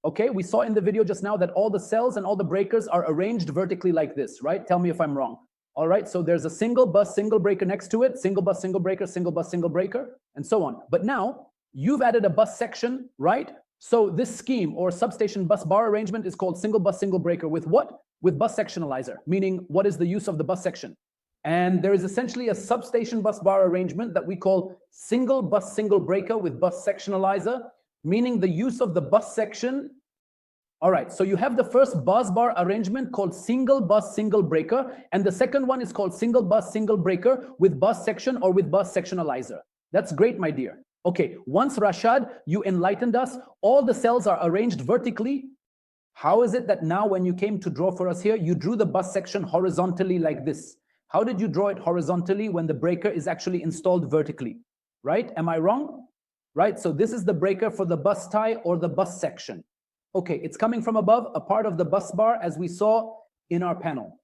Okay, we saw in the video just now that all the cells and all the breakers are arranged vertically like this, right? Tell me if I'm wrong. All right, so there's a single bus, single breaker next to it, single bus, single breaker, single bus, single breaker, and so on. But now you've added a bus section, right? So this scheme or substation bus bar arrangement is called single bus, single breaker with what? With bus sectionalizer, meaning what is the use of the bus section? And there is essentially a substation bus bar arrangement that we call single bus, single breaker with bus sectionalizer, meaning the use of the bus section. All right, so you have the first bus bar arrangement called single bus, single breaker, and the second one is called single bus, single breaker with bus section or with bus sectionalizer. That's great, my dear. Okay, once Rashad, you enlightened us, all the cells are arranged vertically. How is it that now when you came to draw for us here, you drew the bus section horizontally like this? How did you draw it horizontally when the breaker is actually installed vertically, right? Am I wrong? Right, so this is the breaker for the bus tie or the bus section. Okay, it's coming from above, a part of the bus bar as we saw in our panel.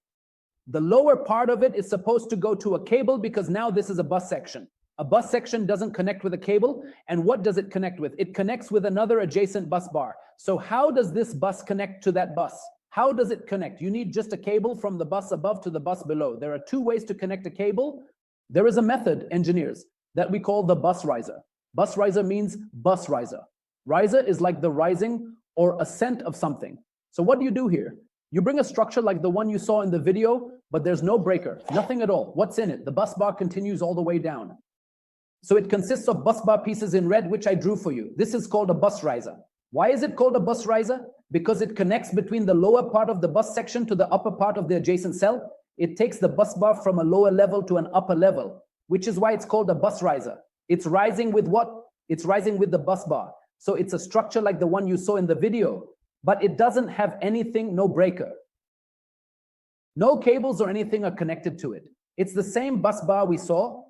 The lower part of it is supposed to go to a cable because now this is a bus section. A bus section doesn't connect with a cable, and what does it connect with? It connects with another adjacent bus bar. So how does this bus connect to that bus? How does it connect? You need just a cable from the bus above to the bus below. There are two ways to connect a cable. There is a method, engineers, that we call the bus riser. Bus riser means bus riser. Riser is like the rising or ascent of something. So what do you do here? You bring a structure like the one you saw in the video, but there's no breaker, nothing at all. What's in it? The bus bar continues all the way down. So it consists of bus bar pieces in red, which I drew for you. This is called a bus riser. Why is it called a bus riser? Because it connects between the lower part of the bus section to the upper part of the adjacent cell. It takes the bus bar from a lower level to an upper level, which is why it's called a bus riser. It's rising with what? It's rising with the bus bar. So it's a structure like the one you saw in the video, but it doesn't have anything, no breaker. No cables or anything are connected to it. It's the same bus bar we saw,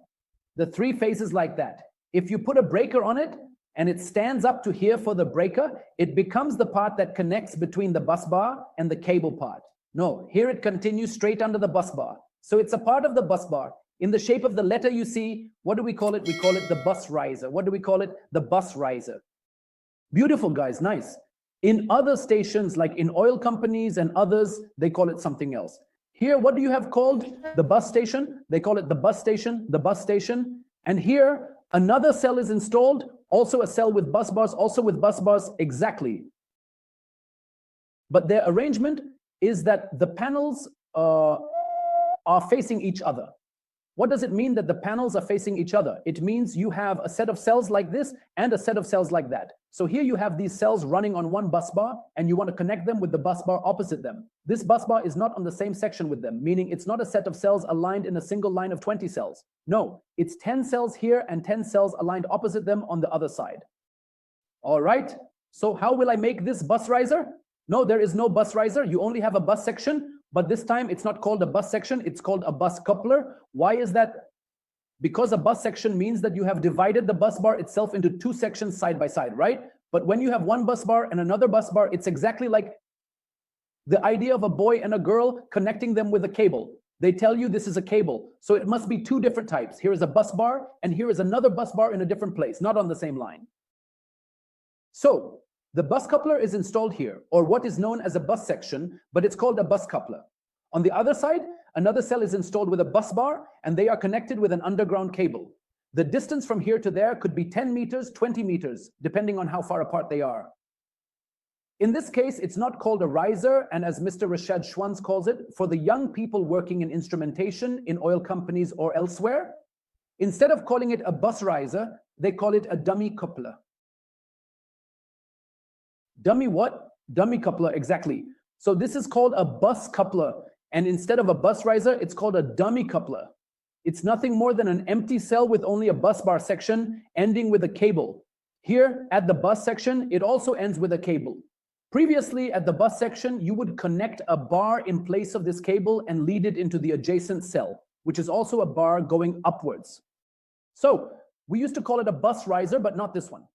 the three phases like that. If you put a breaker on it and it stands up to here for the breaker, it becomes the part that connects between the bus bar and the cable part. No, here it continues straight under the bus bar. So it's a part of the bus bar. In the shape of the letter you see, what do we call it? We call it the bus riser. What do we call it? The bus riser. Beautiful, guys, nice. In other stations, like in oil companies and others, they call it something else. Here, what do you have called the bus station? They call it the bus station, the bus station. And here, another cell is installed, also a cell with bus bars, also with bus bars, exactly. But their arrangement is that the panels are facing each other. What does it mean that the panels are facing each other? It means you have a set of cells like this and a set of cells like that. So here you have these cells running on one bus bar and you want to connect them with the bus bar opposite them. This bus bar is not on the same section with them, meaning it's not a set of cells aligned in a single line of 20 cells. No, it's 10 cells here and 10 cells aligned opposite them on the other side. All right, so how will I make this bus riser? No, there is no bus riser. You only have a bus section. But this time it's not called a bus section, it's called a bus coupler. Why is that? Because a bus section means that you have divided the bus bar itself into two sections side by side, right? But when you have one bus bar and another bus bar, it's exactly like the idea of a boy and a girl connecting them with a cable. They tell you this is a cable. So it must be two different types. Here is a bus bar and here is another bus bar in a different place, not on the same line. So the bus coupler is installed here, or what is known as a bus section, but it's called a bus coupler. On the other side, another cell is installed with a bus bar, and they are connected with an underground cable. The distance from here to there could be 10 meters, 20 meters, depending on how far apart they are. In this case, it's not called a riser, and as Mr. Rashad Schwanz calls it, for the young people working in instrumentation in oil companies or elsewhere, instead of calling it a bus riser, they call it a dummy coupler. Dummy what? Dummy coupler, exactly. So this is called a bus coupler. And instead of a bus riser, it's called a dummy coupler. It's nothing more than an empty cell with only a bus bar section ending with a cable. Here at the bus section, it also ends with a cable. Previously at the bus section, you would connect a bar in place of this cable and lead it into the adjacent cell, which is also a bar going upwards. So we used to call it a bus riser, but not this one.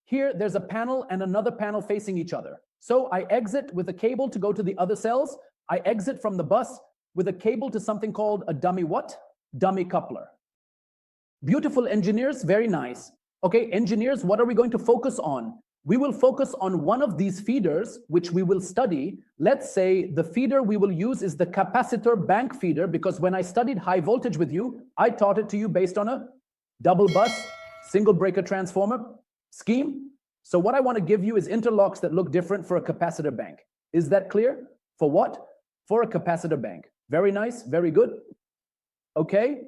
Here, there's a panel and another panel facing each other. So I exit with a cable to go to the other cells. I exit from the bus with a cable to something called a dummy what? Dummy coupler. Beautiful, engineers, very nice. Okay, engineers, what are we going to focus on? we will focus on one of these feeders, which we will study. Let's say the feeder we will use is the capacitor bank feeder, because when I studied high voltage with you, I taught it to you based on a double bus, single breaker transformer scheme. So what I want to give you is interlocks that look different for a capacitor bank. Is that clear? For what? For a capacitor bank. Very nice, very good. Okay.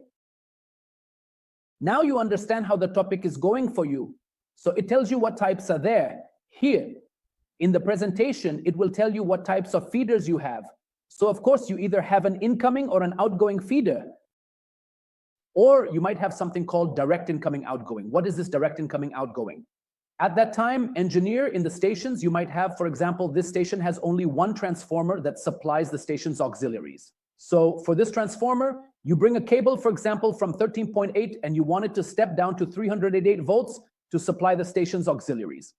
Now you understand how the topic is going for you. So it tells you what types are there. Here, in the presentation, it will tell you what types of feeders you have. So of course, you either have an incoming or an outgoing feeder. Or you might have something called direct incoming outgoing. What is this direct incoming outgoing? At that time, engineer, in the stations, you might have, for example, this station has only one transformer that supplies the station's auxiliaries. So for this transformer, you bring a cable, for example, from 13.8, and you want it to step down to 388 volts to supply the station's auxiliaries.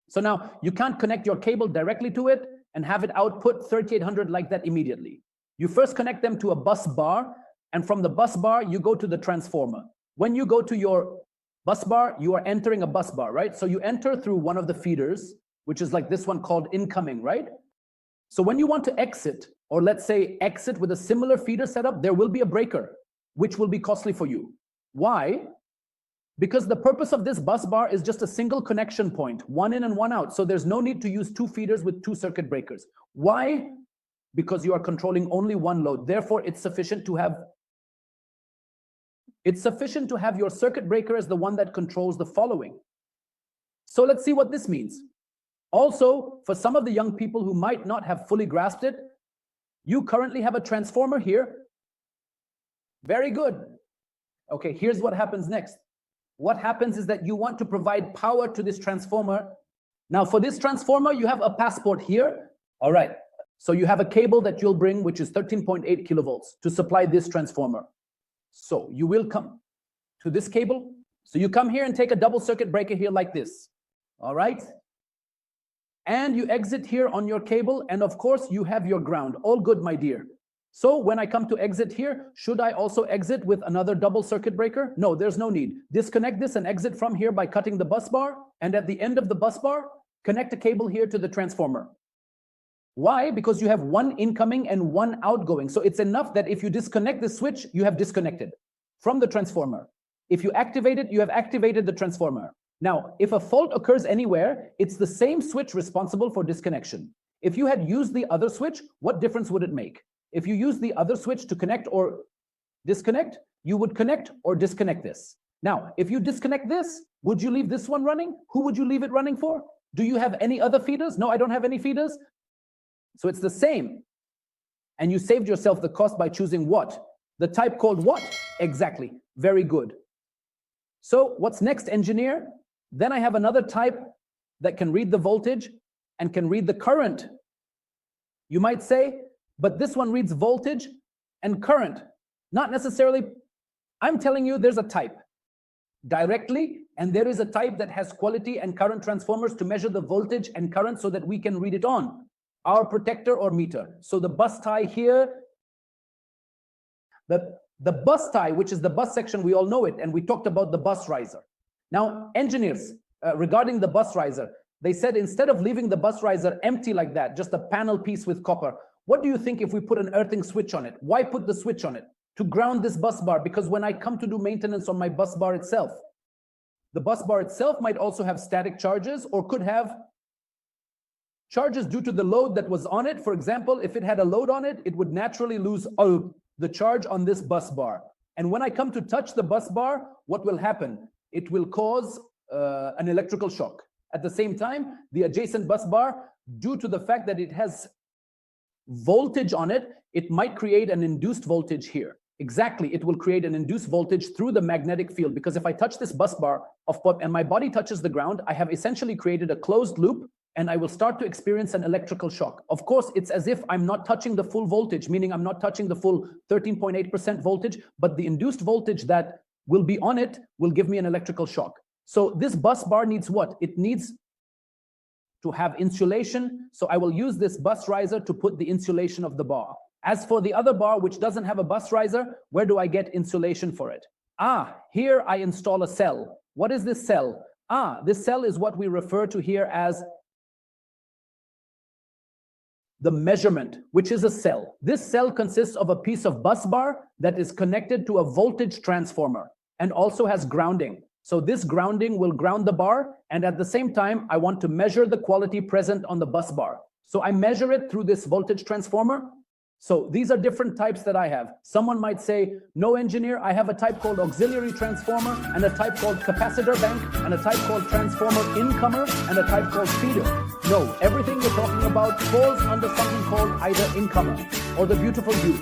So now you can't connect your cable directly to it and have it output 3800 like that immediately. You first connect them to a bus bar, and from the bus bar, you go to the transformer. When you go to your bus bar, you are entering a bus bar, right? So you enter through one of the feeders, which is like this one called incoming, right? So when you want to exit, or let's say exit with a similar feeder setup, there will be a breaker, which will be costly for you. Why? Because the purpose of this bus bar is just a single connection point, one in and one out. So there's no need to use two feeders with two circuit breakers. Why? Because you are controlling only one load. Therefore, it's sufficient to have your circuit breaker as the one that controls the following. So let's see what this means. Also, for some of the young people who might not have fully grasped it, you currently have a transformer here. Very good. Okay, here's what happens next. What happens is that you want to provide power to this transformer. Now, for this transformer, you have a passport here. All right. So you have a cable that you'll bring, which is 13.8 kilovolts to supply this transformer. So you will come to this cable. So you come here and take a double circuit breaker here like this. All right. And you exit here on your cable. And of course, you have your ground. All good, my dear. So when I come to exit here, should I also exit with another double circuit breaker? No, there's no need. Disconnect this and exit from here by cutting the bus bar. And at the end of the bus bar, connect a cable here to the transformer. Why? Because you have one incoming and one outgoing. So it's enough that if you disconnect the switch, you have disconnected from the transformer. If you activate it, you have activated the transformer. Now, if a fault occurs anywhere, it's the same switch responsible for disconnection. If you had used the other switch, what difference would it make? If you use the other switch to connect or disconnect, you would connect or disconnect this. Now, if you disconnect this, would you leave this one running? Who would you leave it running for? Do you have any other feeders? No, I don't have any feeders. So it's the same. And you saved yourself the cost by choosing what? The type called what? Exactly. Very good. So what's next, engineer? Then I have another type that can read the voltage and can read the current. You might say, but this one reads voltage and current. Not necessarily. I'm telling you there's a type directly, and there is a type that has quality and current transformers to measure the voltage and current so that we can read it on our protector or meter. So the bus tie here, the bus tie, which is the bus section, we all know it, and we talked about the bus riser. Now, engineers, regarding the bus riser, they said instead of leaving the bus riser empty like that, just a panel piece with copper, what do you think if we put an earthing switch on it? Why put the switch on it? To ground this bus bar, because when I come to do maintenance on my bus bar itself, the bus bar itself might also have static charges or could have charges due to the load that was on it. For example, if it had a load on it, it would naturally lose the charge on this bus bar. And when I come to touch the bus bar, what will happen? It will cause an electrical shock. At the same time, the adjacent bus bar, due to the fact that it has voltage on it, it might create an induced voltage here. Exactly, it will create an induced voltage through the magnetic field, because if I touch this bus bar and my body touches the ground, I have essentially created a closed loop and I will start to experience an electrical shock. Of course, it's as if I'm not touching the full voltage, meaning I'm not touching the full 13.8% voltage, but the induced voltage that will be on it will give me an electrical shock. So this bus bar needs what? It needs to have insulation. So I will use this bus riser to put the insulation of the bar. As for the other bar, which doesn't have a bus riser, where do I get insulation for it? Here I install a cell. What is this cell? This cell is what we refer to here as the measurement, which is a cell. This cell consists of a piece of bus bar that is connected to a voltage transformer and also has grounding. So this grounding will ground the bar, and at the same time, I want to measure the quality present on the bus bar. So I measure it through this voltage transformer. So these are different types that I have. Someone might say, no engineer, I have a type called auxiliary transformer and a type called capacitor bank and a type called transformer incomer and a type called feeder. No, everything you're talking about falls under something called either incomer or the beautiful you.